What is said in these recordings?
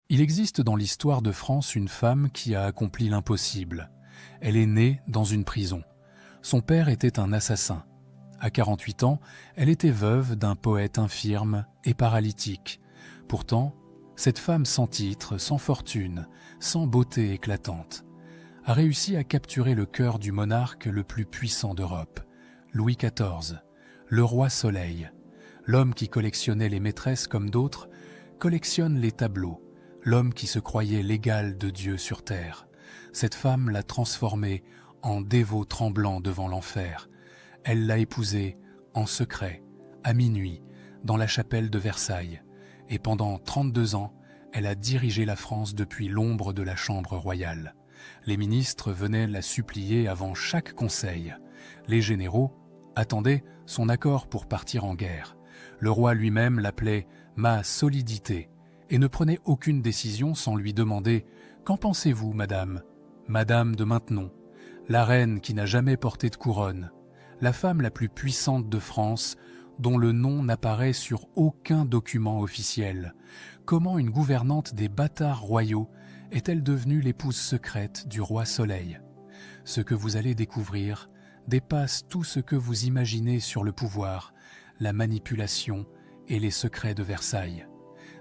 Il existe dans l'histoire de France une femme qui a accompli l'impossible. Elle est née dans une prison. Son père était un assassin. À 48 ans, elle était veuve d'un poète infirme et paralytique. Pourtant, cette femme sans titre, sans fortune, sans beauté éclatante, a réussi à capturer le cœur du monarque le plus puissant d'Europe, Louis XIV, le roi Soleil. L'homme qui collectionnait les maîtresses comme d'autres, collectionne les tableaux. L'homme qui se croyait l'égal de Dieu sur terre. Cette femme l'a transformé en dévot tremblant devant l'enfer. Elle l'a épousé en secret, à minuit, dans la chapelle de Versailles. Et pendant 32 ans, elle a dirigé la France depuis l'ombre de la chambre royale. Les ministres venaient la supplier avant chaque conseil. Les généraux attendaient son accord pour partir en guerre. Le roi lui-même l'appelait « ma solidité » et ne prenait aucune décision sans lui demander « Qu'en pensez-vous, madame ?» Madame de Maintenon, la reine qui n'a jamais porté de couronne, la femme la plus puissante de France, dont le nom n'apparaît sur aucun document officiel. Comment une gouvernante des bâtards royaux est-elle devenue l'épouse secrète du roi Soleil? Ce que vous allez découvrir dépasse tout ce que vous imaginez sur le pouvoir, la manipulation et les secrets de Versailles.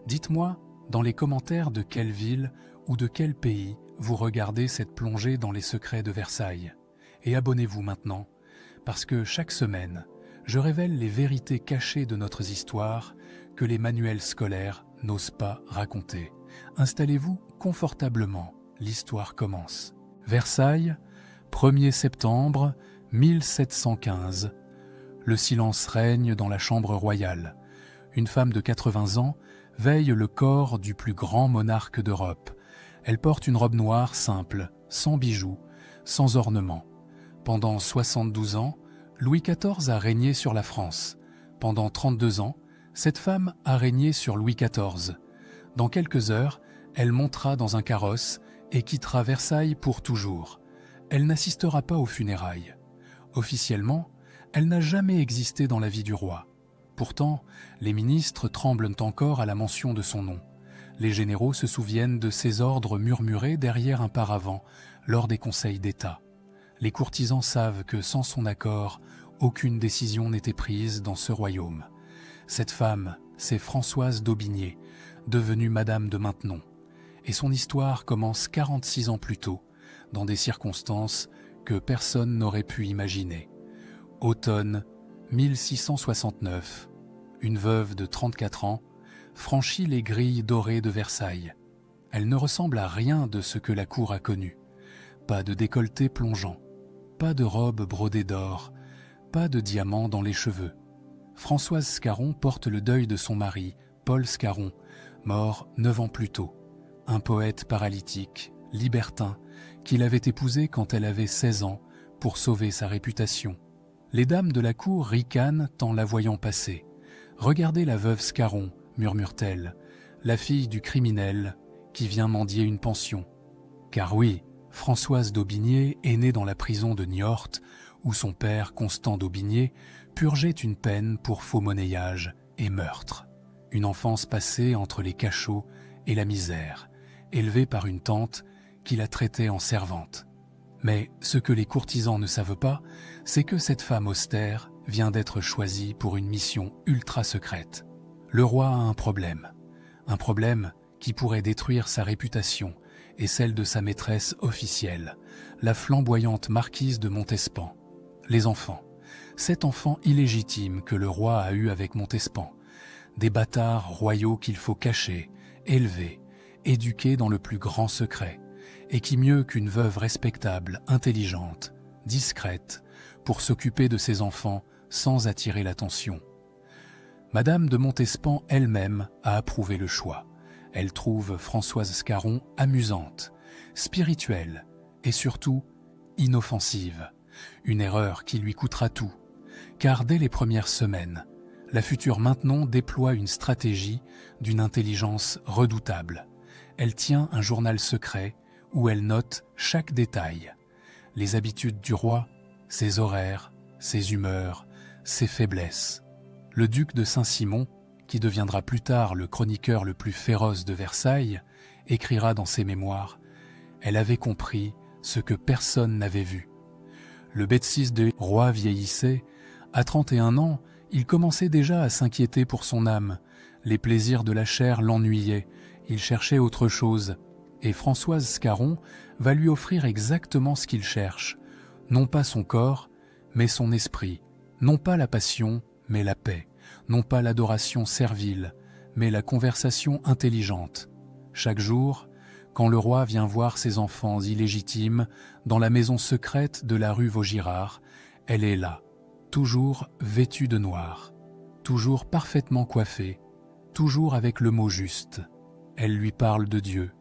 Dites-moi dans les commentaires de quelle ville ou de quel pays vous regardez cette plongée dans les secrets de Versailles. Et abonnez-vous maintenant, parce que chaque semaine, je révèle les vérités cachées de notre histoire que les manuels scolaires n'osent pas raconter. Installez-vous confortablement, l'histoire commence. Versailles, 1er septembre 1715. Le silence règne dans la chambre royale. Une femme de 80 ans veille le corps du plus grand monarque d'Europe. Elle porte une robe noire simple, sans bijoux, sans ornements. Pendant 72 ans, Louis XIV a régné sur la France. Pendant 32 ans, cette femme a régné sur Louis XIV. Dans quelques heures, elle montera dans un carrosse et quittera Versailles pour toujours. Elle n'assistera pas aux funérailles. Officiellement, elle n'a jamais existé dans la vie du roi. Pourtant, les ministres tremblent encore à la mention de son nom. Les généraux se souviennent de ses ordres murmurés derrière un paravent lors des conseils d'État. Les courtisans savent que sans son accord, aucune décision n'était prise dans ce royaume. Cette femme, c'est Françoise d'Aubigné, devenue Madame de Maintenon. Et son histoire commence 46 ans plus tôt, dans des circonstances que personne n'aurait pu imaginer. Automne 1669, une veuve de 34 ans franchit les grilles dorées de Versailles. Elle ne ressemble à rien de ce que la cour a connu. Pas de décolleté plongeant, pas de robe brodée d'or, pas de diamants dans les cheveux. Françoise Scarron porte le deuil de son mari, Paul Scarron, mort 9 ans plus tôt. Un poète paralytique, libertin, qu'il avait épousé quand elle avait 16 ans pour sauver sa réputation. Les dames de la cour ricanent en la voyant passer. « Regardez la veuve Scarron », murmure-t-elle, « la fille du criminel qui vient mendier une pension. » Car oui, Françoise d'Aubigné est née dans la prison de Niort, où son père, Constant d'Aubigné, purgeait une peine pour faux monnayage et meurtre. Une enfance passée entre les cachots et la misère, élevée par une tante qui la traitait en servante. Mais ce que les courtisans ne savent pas, c'est que cette femme austère vient d'être choisie pour une mission ultra secrète. Le roi a un problème qui pourrait détruire sa réputation et celle de sa maîtresse officielle, la flamboyante marquise de Montespan. Les enfants, 7 enfants illégitimes que le roi a eus avec Montespan, des bâtards royaux qu'il faut cacher, élever, éduquer dans le plus grand secret, et qui mieux qu'une veuve respectable, intelligente, discrète, pour s'occuper de ses enfants sans attirer l'attention. Madame de Montespan elle-même a approuvé le choix. Elle trouve Françoise Scarron amusante, spirituelle et surtout inoffensive. Une erreur qui lui coûtera tout, car dès les premières semaines, la future Maintenon déploie une stratégie d'une intelligence redoutable. Elle tient un journal secret où elle note chaque détail. Les habitudes du roi, ses horaires, ses humeurs, ses faiblesses. Le duc de Saint-Simon, qui deviendra plus tard le chroniqueur le plus féroce de Versailles, écrira dans ses mémoires, elle avait compris ce que personne n'avait vu. Le bêtise de roi vieillissait. À 31 ans, il commençait déjà à s'inquiéter pour son âme. Les plaisirs de la chair l'ennuyaient. Il cherchait autre chose. Et Françoise Scarron va lui offrir exactement ce qu'il cherche. Non pas son corps, mais son esprit. Non pas la passion, mais la paix. Non pas l'adoration servile, mais la conversation intelligente. Chaque jour, quand le roi vient voir ses enfants illégitimes dans la maison secrète de la rue Vaugirard, elle est là, toujours vêtue de noir, toujours parfaitement coiffée, toujours avec le mot juste. Elle lui parle de Dieu,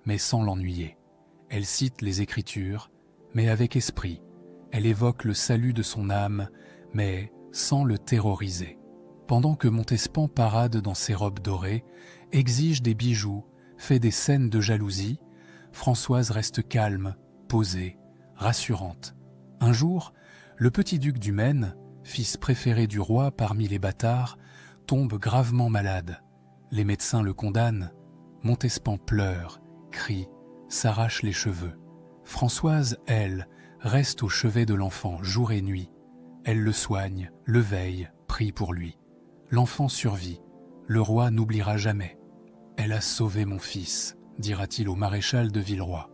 mais sans l'ennuyer. Elle cite les Écritures, mais avec esprit. Elle évoque le salut de son âme, mais sans le terroriser. Pendant que Montespan parade dans ses robes dorées, exige des bijoux, fait des scènes de jalousie, Françoise reste calme, posée, rassurante. Un jour, le petit duc du Maine, fils préféré du roi parmi les bâtards, tombe gravement malade. Les médecins le condamnent. Montespan pleure, crie, s'arrache les cheveux. Françoise, elle, reste au chevet de l'enfant jour et nuit. Elle le soigne, le veille, prie pour lui. L'enfant survit. Le roi n'oubliera jamais. « Elle a sauvé mon fils », dira-t-il au maréchal de Villeroy.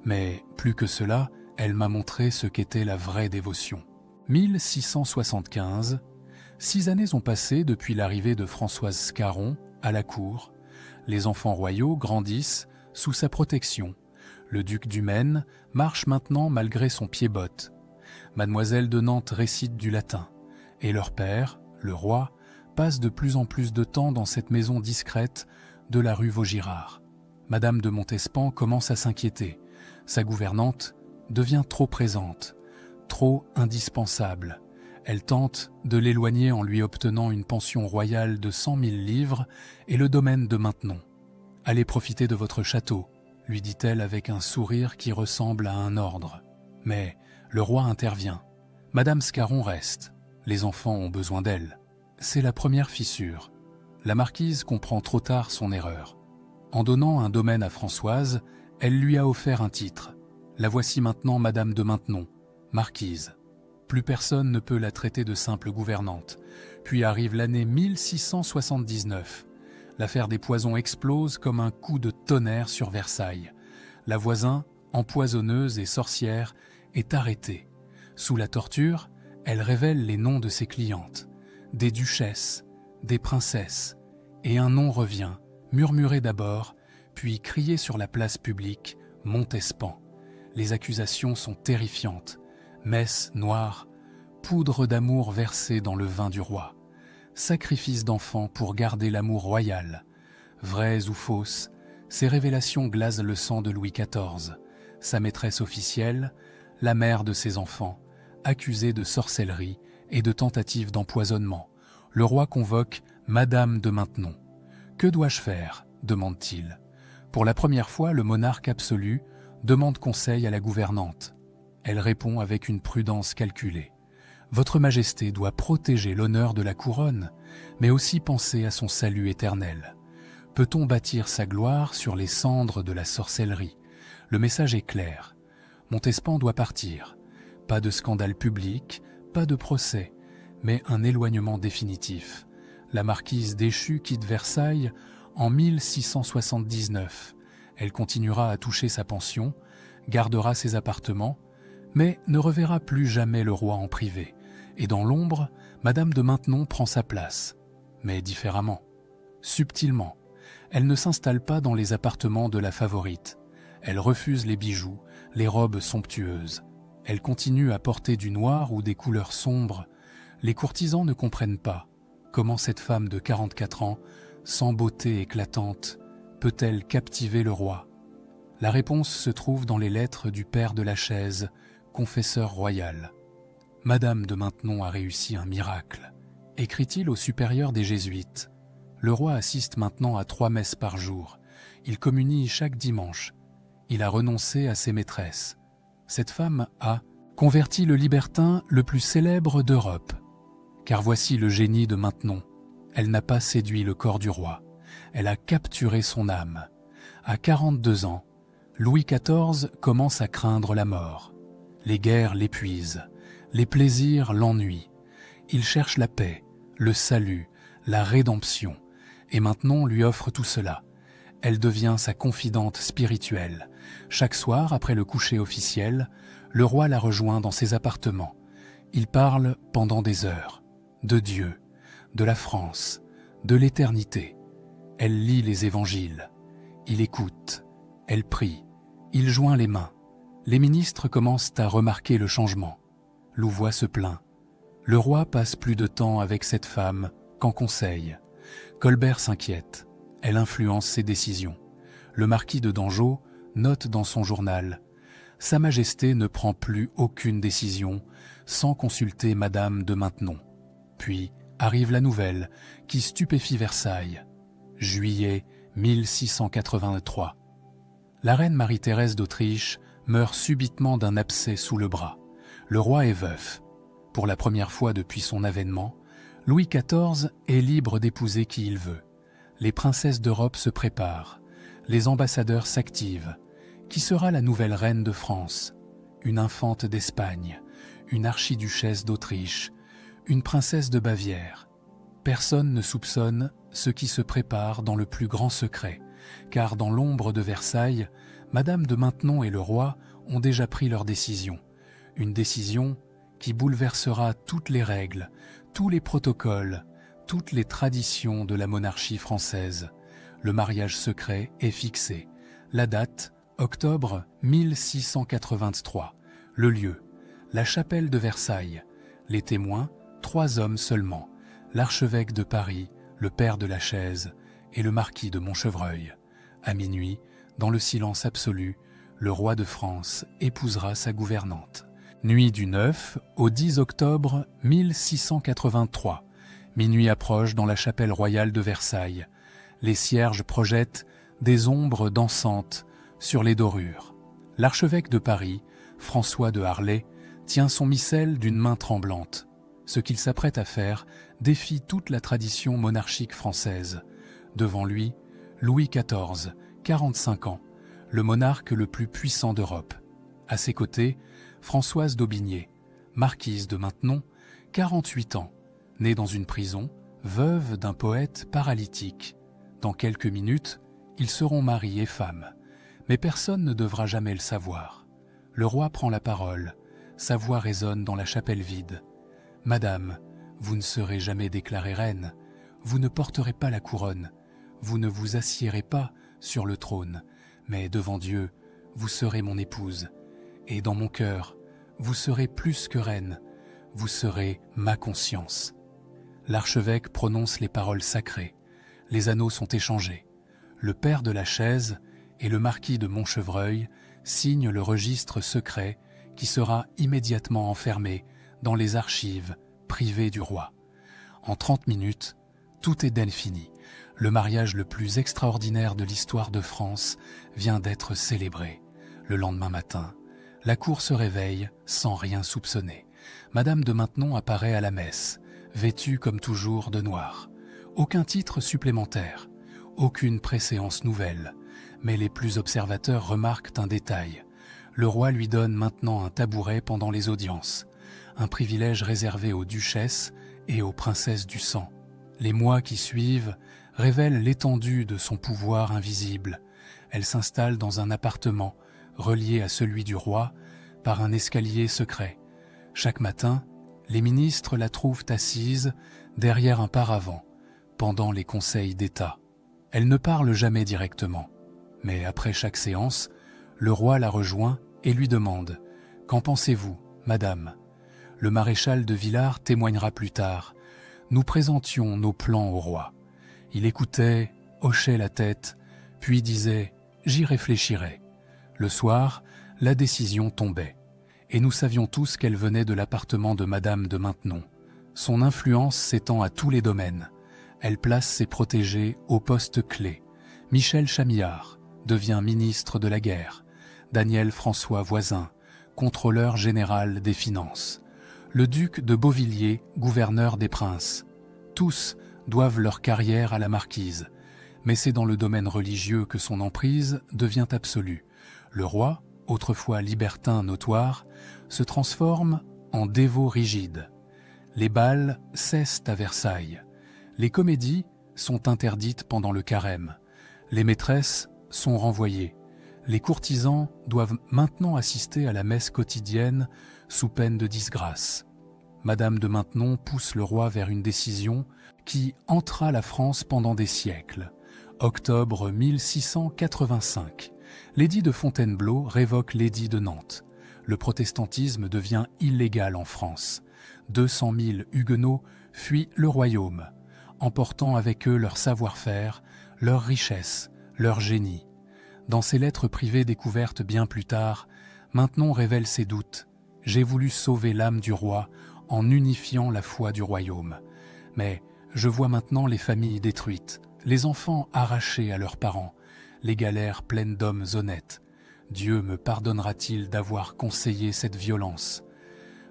Mais plus que cela, elle m'a montré ce qu'était la vraie dévotion. 1675, 6 années ont passé depuis l'arrivée de Françoise Scarron à la cour. Les enfants royaux grandissent sous sa protection. Le duc du Maine marche maintenant malgré son pied-botte. Mademoiselle de Nantes récite du latin. Et leur père, le roi, passe de plus en plus de temps dans cette maison discrète de la rue Vaugirard. Madame de Montespan commence à s'inquiéter. Sa gouvernante devient trop présente, trop indispensable. Elle tente de l'éloigner en lui obtenant une pension royale de 100 000 livres et le domaine de Maintenon. « Allez profiter de votre château », lui dit-elle avec un sourire qui ressemble à un ordre. Mais le roi intervient. Madame Scarron reste. Les enfants ont besoin d'elle. C'est la première fissure. La marquise comprend trop tard son erreur. En donnant un domaine à Françoise, elle lui a offert un titre. La voici maintenant Madame de Maintenon, marquise. Plus personne ne peut la traiter de simple gouvernante. Puis arrive l'année 1679. L'affaire des poisons explose comme un coup de tonnerre sur Versailles. La voisin, empoisonneuse et sorcière, est arrêtée. Sous la torture, elle révèle les noms de ses clientes. Des duchesses, des princesses, et un nom revient, murmuré d'abord, puis crié sur la place publique, Montespan. Les accusations sont terrifiantes. Messe noire, poudre d'amour versée dans le vin du roi, sacrifice d'enfants pour garder l'amour royal. Vraies ou fausses, ces révélations glasent le sang de Louis XIV, sa maîtresse officielle, la mère de ses enfants, accusée de sorcellerie et de tentative d'empoisonnement. Le roi convoque Madame de Maintenon. « Que dois-je faire ?» demande-t-il. Pour la première fois, le monarque absolu demande conseil à la gouvernante. Elle répond avec une prudence calculée. « Votre Majesté doit protéger l'honneur de la couronne, mais aussi penser à son salut éternel. Peut-on bâtir sa gloire sur les cendres de la sorcellerie ? Le message est clair. Montespan doit partir. Pas de scandale public, pas de procès, mais un éloignement définitif. La marquise déchue quitte Versailles en 1679. Elle continuera à toucher sa pension, gardera ses appartements, mais ne reverra plus jamais le roi en privé. Et dans l'ombre, Madame de Maintenon prend sa place, mais différemment, subtilement. Elle ne s'installe pas dans les appartements de la favorite. Elle refuse les bijoux, les robes somptueuses. Elle continue à porter du noir ou des couleurs sombres. Les courtisans ne comprennent pas comment cette femme de 44 ans, sans beauté éclatante, peut-elle captiver le roi. La réponse se trouve dans les lettres du père de Lachaise, confesseur royal. Madame de Maintenon a réussi un miracle, écrit-il au supérieur des Jésuites. Le roi assiste maintenant à 3 messes par jour. Il communie chaque dimanche. Il a renoncé à ses maîtresses. Cette femme a converti le libertin le plus célèbre d'Europe. Car voici le génie de Maintenon. Elle n'a pas séduit le corps du roi. Elle a capturé son âme. À 42 ans, Louis XIV commence à craindre la mort. Les guerres l'épuisent, les plaisirs l'ennuient. Il cherche la paix, le salut, la rédemption, et maintenant lui offre tout cela. Elle devient sa confidente spirituelle. Chaque soir, après le coucher officiel, le roi la rejoint dans ses appartements. Ils parlent pendant des heures, de Dieu, de la France, de l'éternité. Elle lit les évangiles. Il écoute, elle prie, il joint les mains. Les ministres commencent à remarquer le changement. Louvois se plaint. Le roi passe plus de temps avec cette femme qu'en conseil. Colbert s'inquiète. Elle influence ses décisions. Le marquis de Dangeau note dans son journal « Sa Majesté ne prend plus aucune décision sans consulter Madame de Maintenon ». Puis arrive la nouvelle qui stupéfie Versailles. Juillet 1683. La reine Marie-Thérèse d'Autriche meurt subitement d'un abcès sous le bras. Le roi est veuf. Pour la première fois depuis son avènement, Louis XIV est libre d'épouser qui il veut. Les princesses d'Europe se préparent. Les ambassadeurs s'activent. Qui sera la nouvelle reine de France? Une infante d'Espagne, une archiduchesse d'Autriche, une princesse de Bavière. Personne ne soupçonne ce qui se prépare dans le plus grand secret, car dans l'ombre de Versailles, Madame de Maintenon et le roi ont déjà pris leur décision. Une décision qui bouleversera toutes les règles, tous les protocoles, toutes les traditions de la monarchie française. Le mariage secret est fixé. La date, octobre 1683. Le lieu, la chapelle de Versailles. Les témoins, 3 hommes seulement. L'archevêque de Paris, le père de Lachaise et le marquis de Montchevreuil. À minuit, dans le silence absolu, le roi de France épousera sa gouvernante. Nuit du 9 au 10 octobre 1683. Minuit approche dans la chapelle royale de Versailles. Les cierges projettent des ombres dansantes sur les dorures. L'archevêque de Paris, François de Harlay, tient son missel d'une main tremblante. Ce qu'il s'apprête à faire défie toute la tradition monarchique française. Devant lui, Louis XIV, 45 ans, le monarque le plus puissant d'Europe. À ses côtés, Françoise d'Aubigné, marquise de Maintenon, 48 ans, née dans une prison, veuve d'un poète paralytique. Dans quelques minutes, ils seront mari et femme. Mais personne ne devra jamais le savoir. Le roi prend la parole. Sa voix résonne dans la chapelle vide. « Madame, vous ne serez jamais déclarée reine. Vous ne porterez pas la couronne. Vous ne vous assiérez pas sur le trône. Mais devant Dieu, vous serez mon épouse. Et dans mon cœur, vous serez plus que reine. Vous serez ma conscience. » L'archevêque prononce les paroles sacrées. Les anneaux sont échangés. Le père de Lachaise et le marquis de Montchevreuil signent le registre secret qui sera immédiatement enfermé dans les archives privées du roi. En 30 minutes, tout est fini. Le mariage le plus extraordinaire de l'histoire de France vient d'être célébré. Le lendemain matin, la cour se réveille sans rien soupçonner. Madame de Maintenon apparaît à la messe, vêtue comme toujours de noir. Aucun titre supplémentaire, aucune préséance nouvelle, mais les plus observateurs remarquent un détail. Le roi lui donne maintenant un tabouret pendant les audiences, un privilège réservé aux duchesses et aux princesses du sang. Les mois qui suivent révèlent l'étendue de son pouvoir invisible. Elle s'installe dans un appartement relié à celui du roi par un escalier secret. Chaque matin, les ministres la trouvent assise derrière un paravent, pendant les conseils d'État. Elle ne parle jamais directement, mais après chaque séance, le roi la rejoint et lui demande « Qu'en pensez-vous, madame ?» Le maréchal de Villars témoignera plus tard. Nous présentions nos plans au roi. Il écoutait, hochait la tête, puis disait « J'y réfléchirai ». Le soir, la décision tombait. Et nous savions tous qu'elle venait de l'appartement de Madame de Maintenon. Son influence s'étend à tous les domaines. Elle place ses protégés au poste clé. Michel Chamillard devient ministre de la Guerre. Daniel François Voisin, contrôleur général des Finances. Le duc de Beauvilliers, gouverneur des Princes. Tous doivent leur carrière à la marquise. Mais c'est dans le domaine religieux que son emprise devient absolue. Le roi, autrefois libertin notoire, se transforme en dévot rigide. Les bals cessent à Versailles. Les comédies sont interdites pendant le carême. Les maîtresses sont renvoyées. Les courtisans doivent maintenant assister à la messe quotidienne sous peine de disgrâce. Madame de Maintenon pousse le roi vers une décision qui hantera la France pendant des siècles. Octobre 1685. L'édit de Fontainebleau révoque l'édit de Nantes. Le protestantisme devient illégal en France. 200 000 huguenots fuient le royaume, emportant avec eux leur savoir-faire, leur richesse, leur génie. Dans ses lettres privées découvertes bien plus tard, Maintenon révèle ses doutes. « J'ai voulu sauver l'âme du roi en unifiant la foi du royaume. Mais je vois maintenant les familles détruites, les enfants arrachés à leurs parents, les galères pleines d'hommes honnêtes. Dieu me pardonnera-t-il d'avoir conseillé cette violence ?»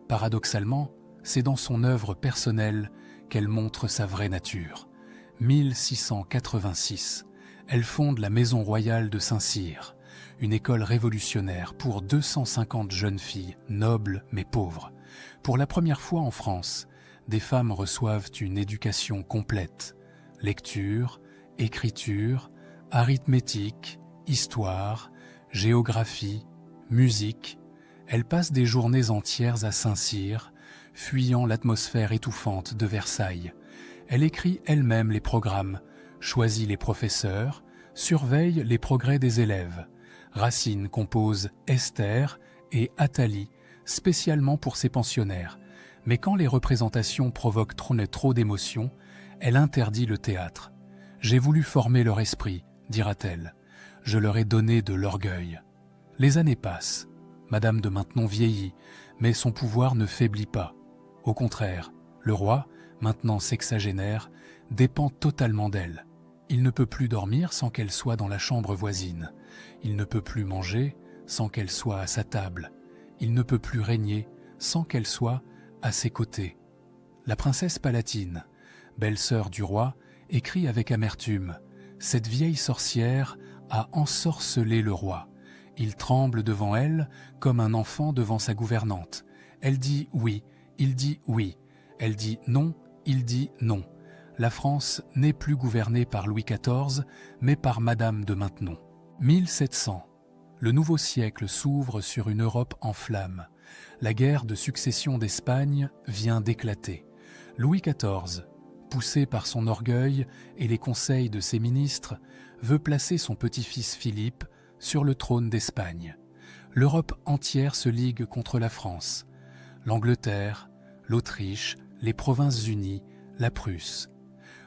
Paradoxalement, c'est dans son œuvre personnelle qu'elle montre sa vraie nature. 1686, elle fonde la Maison royale de Saint-Cyr, une école révolutionnaire pour 250 jeunes filles, nobles mais pauvres. Pour la première fois en France, des femmes reçoivent une éducation complète. Lecture, écriture, arithmétique, histoire, géographie, musique. Elle passe des journées entières à Saint-Cyr, fuyant l'atmosphère étouffante de Versailles. Elle écrit elle-même les programmes, choisit les professeurs, surveille les progrès des élèves. Racine compose Esther et Athalie, spécialement pour ses pensionnaires. Mais quand les représentations provoquent trop d'émotions, elle interdit le théâtre. « J'ai voulu former leur esprit », dira-t-elle. « Je leur ai donné de l'orgueil. » Les années passent. Madame de Maintenon vieillit, mais son pouvoir ne faiblit pas. Au contraire, le roi, maintenant sexagénaire, dépend totalement d'elle. Il ne peut plus dormir sans qu'elle soit dans la chambre voisine. Il ne peut plus manger sans qu'elle soit à sa table. Il ne peut plus régner sans qu'elle soit à ses côtés. La princesse Palatine, belle-sœur du roi, écrit avec amertume « Cette vieille sorcière a ensorcelé le roi. Il tremble devant elle comme un enfant devant sa gouvernante. Elle dit oui, il dit oui. Elle dit non, il dit non. La France n'est plus gouvernée par Louis XIV, mais par Madame de Maintenon. 1700. Le nouveau siècle s'ouvre sur une Europe en flammes. La guerre de succession d'Espagne vient d'éclater. Louis XIV, poussé par son orgueil et les conseils de ses ministres, veut placer son petit-fils Philippe sur le trône d'Espagne. L'Europe entière se ligue contre la France. L'Angleterre, l'Autriche, les Provinces-Unies, la Prusse.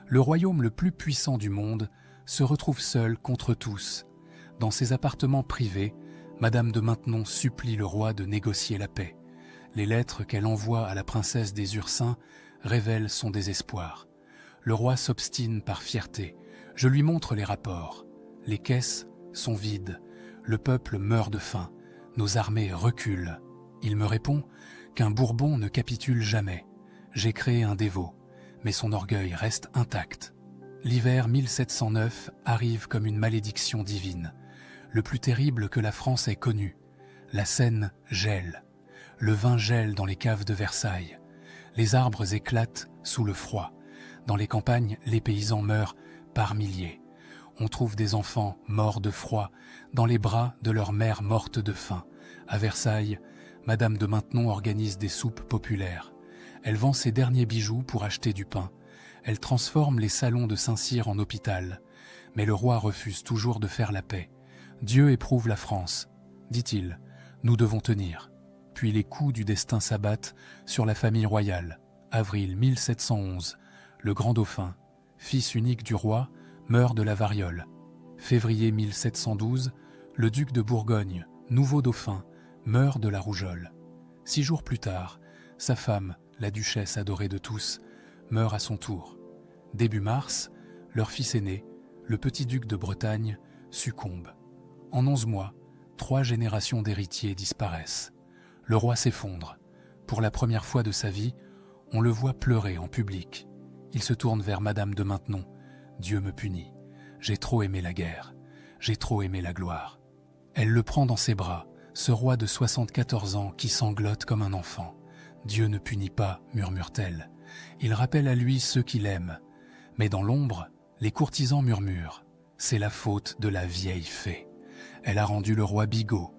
Le royaume le plus puissant du monde se retrouve seul contre tous. Dans ses appartements privés, Madame de Maintenon supplie le roi de négocier la paix. Les lettres qu'elle envoie à la princesse des Ursins révèlent son désespoir. Le roi s'obstine par fierté. Je lui montre les rapports. Les caisses sont vides. Le peuple meurt de faim. Nos armées reculent. Il me répond qu'un Bourbon ne capitule jamais. J'ai créé un dévot, mais son orgueil reste intact. L'hiver 1709 arrive comme une malédiction divine. Le plus terrible que la France ait connu. La Seine gèle. Le vin gèle dans les caves de Versailles. Les arbres éclatent sous le froid. Dans les campagnes, les paysans meurent par milliers. On trouve des enfants morts de froid dans les bras de leur mère morte de faim. À Versailles, Madame de Maintenon organise des soupes populaires. Elle vend ses derniers bijoux pour acheter du pain. Elle transforme les salons de Saint-Cyr en hôpital. Mais le roi refuse toujours de faire la paix. Dieu éprouve la France, dit-il. Nous devons tenir. Puis les coups du destin s'abattent sur la famille royale. Avril 1711, le grand dauphin, fils unique du roi, meurt de la variole. Février 1712, le duc de Bourgogne, nouveau dauphin, meurt de la rougeole. 6 jours plus tard, sa femme, la duchesse adorée de tous, meurt à son tour. Début mars, leur fils aîné, le petit duc de Bretagne, succombe. En 11 mois, 3 générations d'héritiers disparaissent. Le roi s'effondre. Pour la première fois de sa vie, on le voit pleurer en public. Il se tourne vers Madame de Maintenon. « Dieu me punit. J'ai trop aimé la guerre, j'ai trop aimé la gloire. » Elle le prend dans ses bras, ce roi de 74 ans qui sanglote comme un enfant. « Dieu ne punit pas, murmure-t-elle. Il rappelle à lui ceux qu'il aime. » Mais dans l'ombre, les courtisans murmurent. C'est la faute de la vieille fée. Elle a rendu le roi bigot.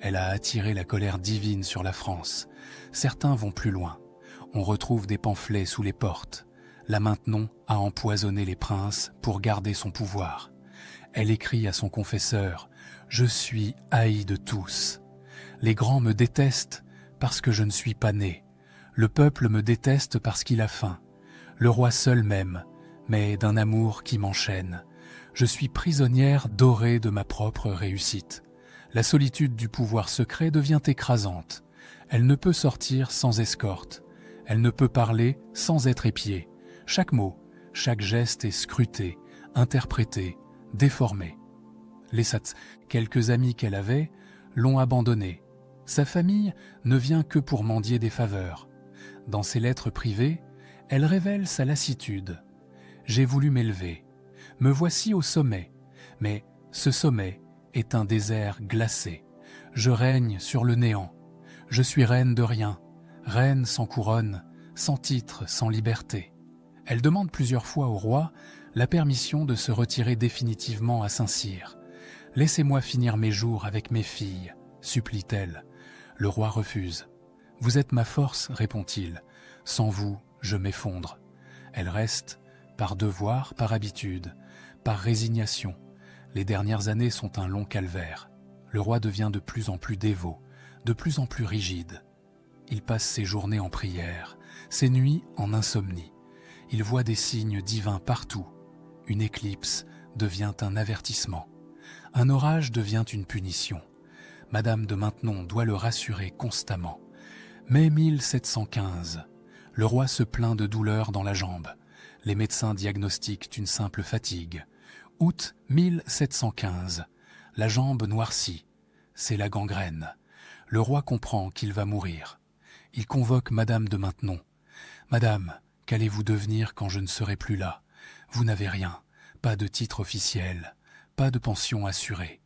Elle a attiré la colère divine sur la France. Certains vont plus loin. On retrouve des pamphlets sous les portes. La Maintenon a empoisonné les princes pour garder son pouvoir. Elle écrit à son confesseur « Je suis haï de tous. Les grands me détestent parce que je ne suis pas né. Le peuple me déteste parce qu'il a faim. Le roi seul m'aime, mais d'un amour qui m'enchaîne. Je suis prisonnière dorée de ma propre réussite. La solitude du pouvoir secret devient écrasante. Elle ne peut sortir sans escorte. Elle ne peut parler sans être épiée. Chaque mot, chaque geste est scruté, interprété, déformé. Les quelques amis qu'elle avait, l'ont abandonnée. Sa famille ne vient que pour mendier des faveurs. Dans ses lettres privées, elle révèle sa lassitude. « J'ai voulu m'élever. Me voici au sommet. Mais ce sommet est un désert glacé. Je règne sur le néant. Je suis reine de rien, reine sans couronne, sans titre, sans liberté. » Elle demande plusieurs fois au roi la permission de se retirer définitivement à Saint-Cyr. « Laissez-moi finir mes jours avec mes filles, » supplie-t-elle. Le roi refuse. « Vous êtes ma force, » répond-il. « Sans vous, je m'effondre. » Elle reste, par devoir, par habitude, par résignation. Les dernières années sont un long calvaire. Le roi devient de plus en plus dévot, de plus en plus rigide. Il passe ses journées en prière, ses nuits en insomnie. Il voit des signes divins partout. Une éclipse devient un avertissement. Un orage devient une punition. Madame de Maintenon doit le rassurer constamment. Mai 1715, le roi se plaint de douleurs dans la jambe. Les médecins diagnostiquent une simple fatigue. Août 1715, la jambe noircit. C'est la gangrène. Le roi comprend qu'il va mourir. Il convoque Madame de Maintenon. « Madame, qu'allez-vous devenir quand je ne serai plus là? Vous n'avez rien, pas de titre officiel, pas de pension assurée. »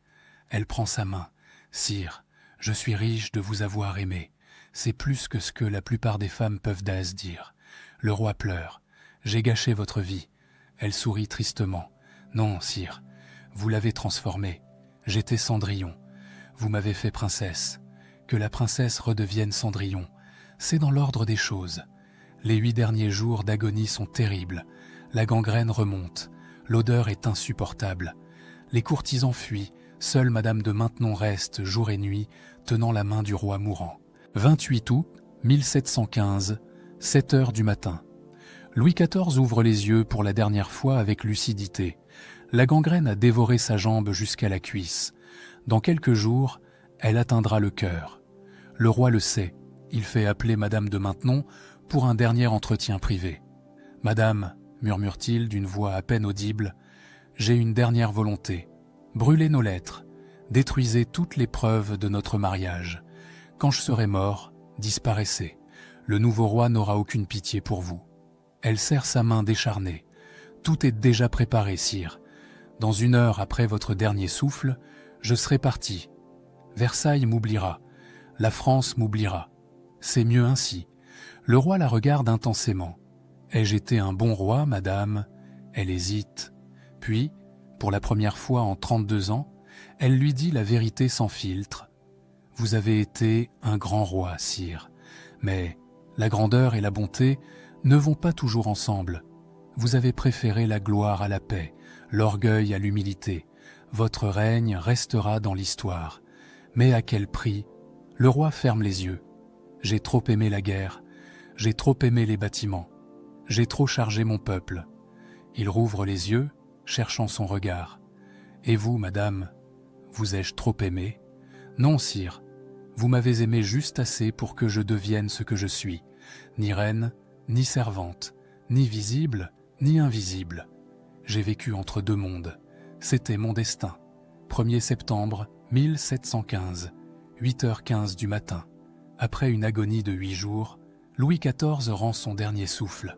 Elle prend sa main. « Sire, je suis riche de vous avoir aimé. C'est plus que ce que la plupart des femmes peuvent dire. » Le roi pleure. « J'ai gâché votre vie. » Elle sourit tristement. « Non, sire, vous l'avez transformée. J'étais Cendrillon. Vous m'avez fait princesse. Que la princesse redevienne Cendrillon. C'est dans l'ordre des choses. Les 8 derniers jours d'agonie sont terribles. La gangrène remonte. L'odeur est insupportable. Les courtisans fuient. Seule Madame de Maintenon reste, jour et nuit, tenant la main du roi mourant. 28 août 1715, 7 heures du matin. Louis XIV ouvre les yeux pour la dernière fois avec lucidité. La gangrène a dévoré sa jambe jusqu'à la cuisse. Dans quelques jours, elle atteindra le cœur. Le roi le sait. Il fait appeler Madame de Maintenon pour un dernier entretien privé. « Madame, » murmure-t-il d'une voix à peine audible, « j'ai une dernière volonté. Brûlez nos lettres, détruisez toutes les preuves de notre mariage. Quand je serai mort, disparaissez. Le nouveau roi n'aura aucune pitié pour vous. » Elle serre sa main décharnée. « Tout est déjà préparé, sire. Dans 1 heure après votre dernier souffle, je serai parti. Versailles m'oubliera. La France m'oubliera. C'est mieux ainsi. » Le roi la regarde intensément. « Ai-je été un bon roi, madame ?» Elle hésite. Puis, pour la première fois en 32 ans, elle lui dit la vérité sans filtre. « Vous avez été un grand roi, sire. Mais la grandeur et la bonté ne vont pas toujours ensemble. Vous avez préféré la gloire à la paix, l'orgueil à l'humilité. Votre règne restera dans l'histoire. Mais à quel prix ?» Le roi ferme les yeux. « J'ai trop aimé la guerre. J'ai trop aimé les bâtiments. J'ai trop chargé mon peuple. » Il rouvre les yeux, cherchant son regard. « Et vous, madame, vous ai-je trop aimé ? » ?»« Non, sire. Vous m'avez aimé juste assez pour que je devienne ce que je suis. Ni reine, ni servante, ni visible, ni invisible. J'ai vécu entre 2 mondes. C'était mon destin. 1er septembre 1715, 8h15 du matin. Après une agonie de 8 jours, Louis XIV rend son dernier souffle.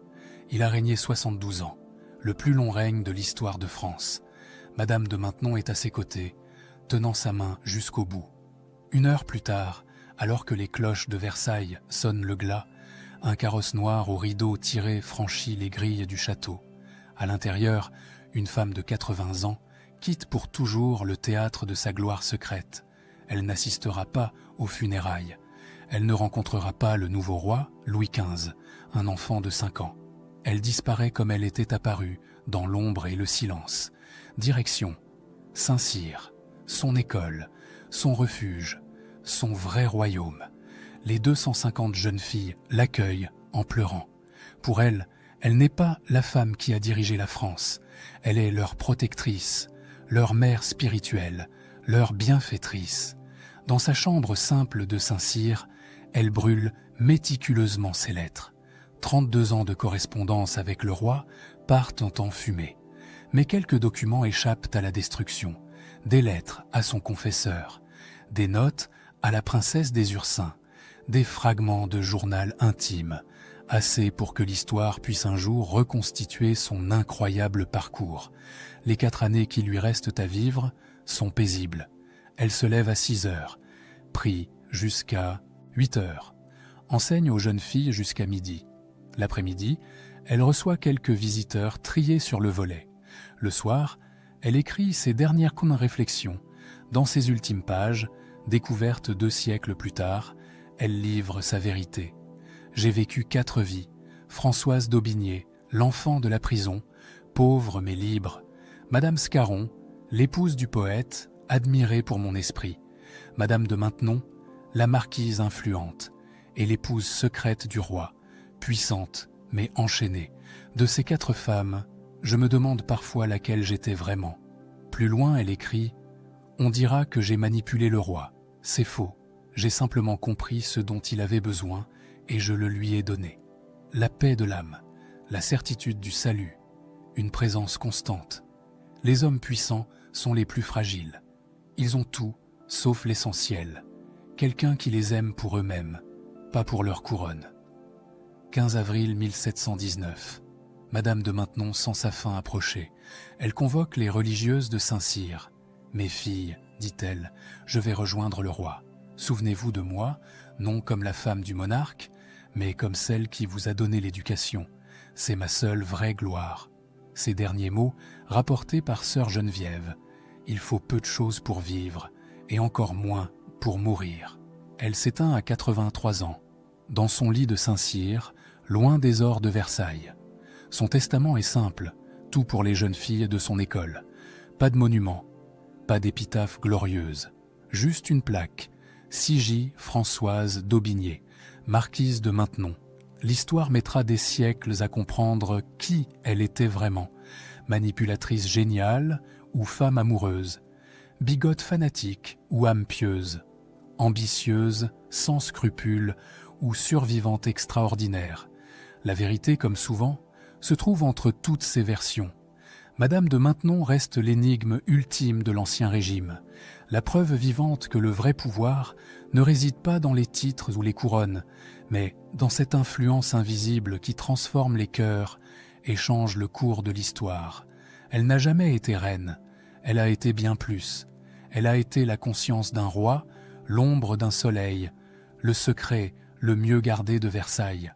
Il a régné 72 ans, le plus long règne de l'histoire de France. Madame de Maintenon est à ses côtés, tenant sa main jusqu'au bout. 1 heure plus tard, alors que les cloches de Versailles sonnent le glas, un carrosse noir aux rideaux tirés franchit les grilles du château. À l'intérieur, une femme de 80 ans quitte pour toujours le théâtre de sa gloire secrète. Elle n'assistera pas aux funérailles. Elle ne rencontrera pas le nouveau roi, Louis XV, un enfant de 5 ans. Elle disparaît comme elle était apparue, dans l'ombre et le silence. Direction Saint-Cyr, son école, son refuge, son vrai royaume. Les 250 jeunes filles l'accueillent en pleurant. Pour elle, elle n'est pas la femme qui a dirigé la France. Elle est leur protectrice, leur mère spirituelle, leur bienfaitrice. Dans sa chambre simple de Saint-Cyr, elle brûle méticuleusement ses lettres. 32 ans de correspondance avec le roi partent en fumée. Mais quelques documents échappent à la destruction. Des lettres à son confesseur, des notes à la princesse des Ursins, des fragments de journal intime, assez pour que l'histoire puisse un jour reconstituer son incroyable parcours. Les 4 années qui lui restent à vivre sont paisibles. Elle se lève à 6 heures, prie jusqu'à 8 heures, enseigne aux jeunes filles jusqu'à midi. L'après-midi, elle reçoit quelques visiteurs triés sur le volet. Le soir, elle écrit ses dernières réflexions. Dans ses ultimes pages, découvertes 2 siècles plus tard, elle livre sa vérité. J'ai vécu 4 vies. Françoise d'Aubigné, l'enfant de la prison, pauvre mais libre. Madame Scarron, l'épouse du poète, admirée pour mon esprit. Madame de Maintenon, la marquise influente, et l'épouse secrète du roi, puissante mais enchaînée. De ces 4 femmes, je me demande parfois laquelle j'étais vraiment. Plus loin, elle écrit « On dira que j'ai manipulé le roi. C'est faux. J'ai simplement compris ce dont il avait besoin et je le lui ai donné. La paix de l'âme, la certitude du salut, une présence constante. Les hommes puissants sont les plus fragiles. Ils ont tout, sauf l'essentiel. Quelqu'un qui les aime pour eux-mêmes, pas pour leur couronne. » 15 avril 1719. Madame de Maintenon sent sa fin approcher. Elle convoque les religieuses de Saint-Cyr. « Mes filles, dit-elle, je vais rejoindre le roi. Souvenez-vous de moi, non comme la femme du monarque, mais comme celle qui vous a donné l'éducation. C'est ma seule vraie gloire. » Ces derniers mots, rapportés par sœur Geneviève. Il faut peu de choses pour vivre, et encore moins pour mourir. Elle s'éteint à 83 ans, dans son lit de Saint-Cyr, loin des ors de Versailles. Son testament est simple, tout pour les jeunes filles de son école. Pas de monument, pas d'épitaphe glorieuse, juste une plaque. Sigy Françoise d'Aubigné, marquise de Maintenon. L'histoire mettra des siècles à comprendre qui elle était vraiment. Manipulatrice géniale ou femme amoureuse, bigote fanatique ou âme pieuse, ambitieuse, sans scrupules ou survivante extraordinaire. La vérité, comme souvent, se trouve entre toutes ces versions. Madame de Maintenon reste l'énigme ultime de l'Ancien Régime, la preuve vivante que le vrai pouvoir ne réside pas dans les titres ou les couronnes, mais dans cette influence invisible qui transforme les cœurs et change le cours de l'histoire. Elle n'a jamais été reine, elle a été bien plus. Elle a été la conscience d'un roi, l'ombre d'un soleil, le secret le mieux gardé de Versailles.